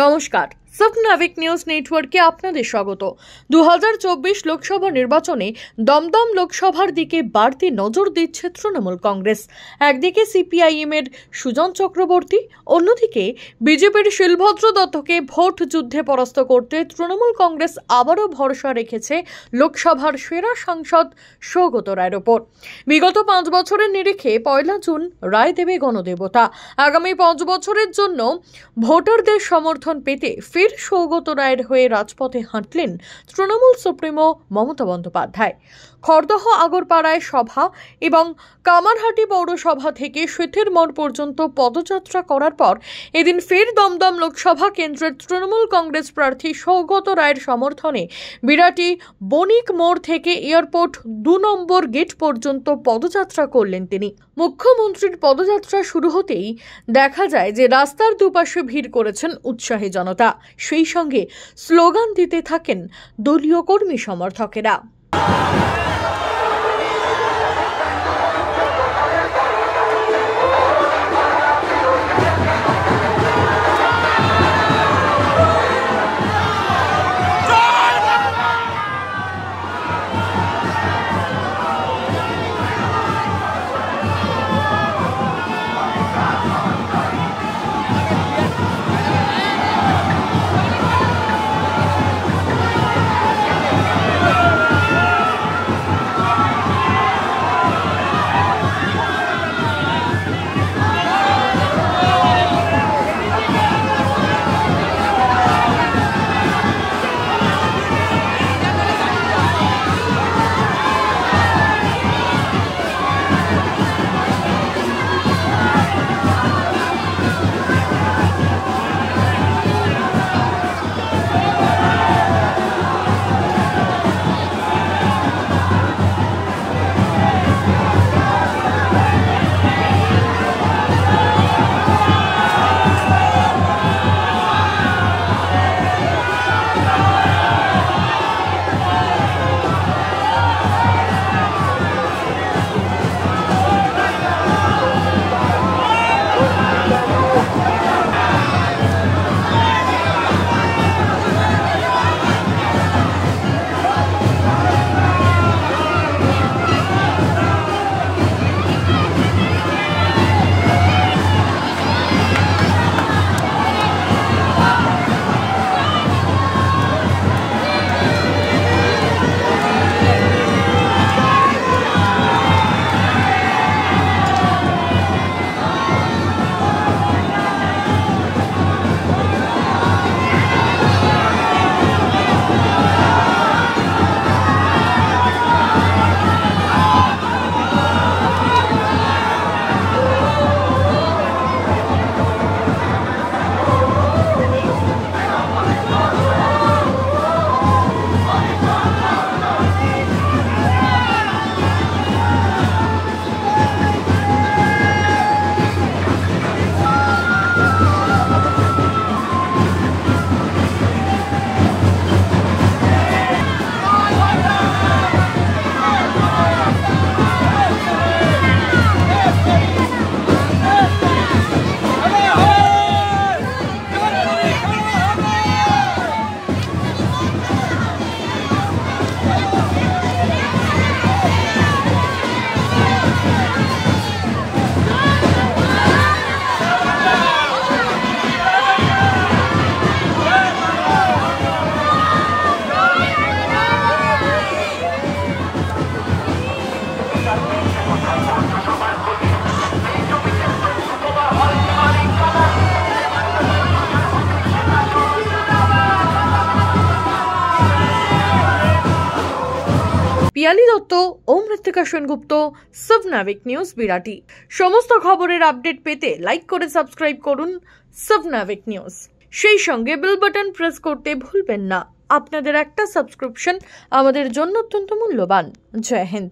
নমস্কার, স্বপ্নাবিক নিউজ নেটওয়ার্কে আপনাদের স্বাগত। 2024 লোকসভা নির্বাচনে দমদম লোকসভার দিকে বাড়তি নজর দিচ্ছে তৃণমূল কংগ্রেস। একদিকে সিপিআইএম এর সুজন চক্রবর্তী, অন্যদিকে বিজেপির শিলভদ্র দত্তকে ভোট যুদ্ধে পরাস্ত করতে তৃণমূল কংগ্রেস আবারও ভরসা রেখেছে লোকসভার সেরা সাংসদ সৌগত রায়ের ওপর। বিগত 5 বছরের নিরিখে 1 জুন রায় দেবে গণদেবতা। আগামী 5 বছরের জন্য ভোটারদের সমর্থন পেতে ফের সৌগত রায়ের হয়ে রাজপথে হাঁটলেন তৃণমূল সুপ্রিমো মমতা বন্দ্যোপাধ্যায়। খড়দহ আগরপাড়ায় সভা এবং কামারহাটি পৌরসভা থেকে শীতের মোড় পর্যন্ত পদযাত্রা করার পর এদিন ফের দমদম লোকসভা কেন্দ্রের তৃণমূল কংগ্রেস প্রার্থী সৌগত রায়ের সমর্থনে বিরাটি বণিক মোড় থেকে এয়ারপোর্ট 2 নম্বর গেট পর্যন্ত পদযাত্রা করলেন তিনি। মুখ্যমন্ত্রীর পদযাত্রা শুরু হতেই দেখা যায় যে রাস্তার দুপাশে ভিড় করেছেন উৎসাহী জনতা। সেই সঙ্গে স্লোগান দিতে থাকেন দলীয় কর্মী সমর্থকেরা। পিয়ালি দত্ত ও মৃত্তিকা সেনগুপ্ত, স্বপ্নাবিক নিউজ বিরাটি। সমস্ত খবরের আপডেট পেতে লাইক করে সাবস্ক্রাইব করুন স্বপ্নাবিক নিউজ। সেই সঙ্গে বেল বাটন প্রেস করতে ভুলবেন না। আপনাদের একটা সাবস্ক্রিপশন আমাদের জন্য অত্যন্ত মূল্যবান। জয় হিন্দ।